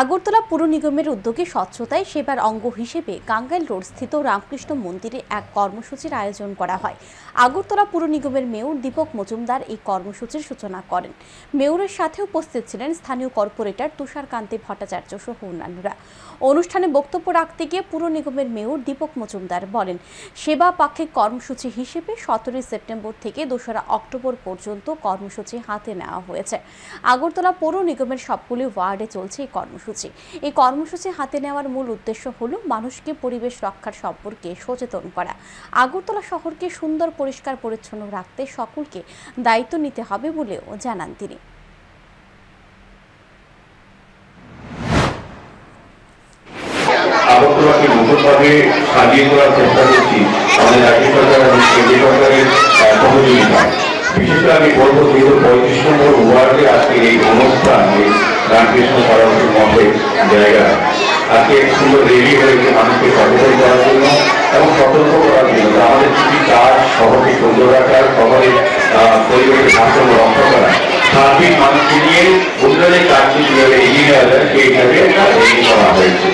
আগরতলা পুর নিগমের উদ্যোগে স্বচ্ছতায় সেবার অঙ্গ হিসেবে গাঙ্গাইল রোড স্থিত রামকৃষ্ণ মন্দিরে এক কর্মসূচির আয়োজন করা হয়। আগরতলা পুর নিগমের মেয়র দীপক মজুমদার এই কর্মসূচির সূচনা করেন। মেয়রের সাথে উপস্থিত ছিলেন স্থানীয় কর্পোরেটর তুষারকান্তি ভট্টাচার্য সহ অন্যান্যরা। অনুষ্ঠানে বক্তব্য রাখতে গিয়ে পুর নিগমের মেয়র দীপক মজুমদার বলেন, সেবা পাক্ষিক কর্মসূচি হিসেবে 17 সেপ্টেম্বর থেকে 2 অক্টোবর পর্যন্ত কর্মসূচি হাতে নেওয়া হয়েছে। আগরতলা পৌর নিগমের সবগুলি ওয়ার্ডে চলছে এই কর্মসূচি। এই কর্মসূচি হাতে নেওয়ার মূল উদ্দেশ্য হলো মানুষকে পরিবেশ রক্ষার সম্পর্কে সচেতন করা। আগরতলা শহরকে সুন্দর, পরিষ্কার পরিচ্ছন্ন রাখতে সকলকে দায়িত্ব নিতে হবে বলেও জানান তিনি। আগরতলাকে নতুনভাবে সাজিয়ে তোলার চেষ্টা করছি আমাদের রাজ্য সরকার এবং কেন্দ্রীয় সরকারের সহযোগিতা। বিশেষ করে আমি বলবো 35 নম্বর ওয়ার্ডে আজকের এই অনুষ্ঠান রামকৃষ্ণ সরস্বতী মঠের জায়গা আজকে সুন্দর রেডি হয়েছে মানুষকে সচেতন করার জন্য এবং সতর্ক করার জন্য আমাদের কি কাজ শহরকে সুন্দর রাখার, শহরের পরিবেশের ভারসাম্য রক্ষা করা, সার্বিক মানুষকে নিয়ে উন্নয়নের কাজটি কিভাবে এগিয়ে নেওয়া যায় সেই হিসাবে করা হয়েছে।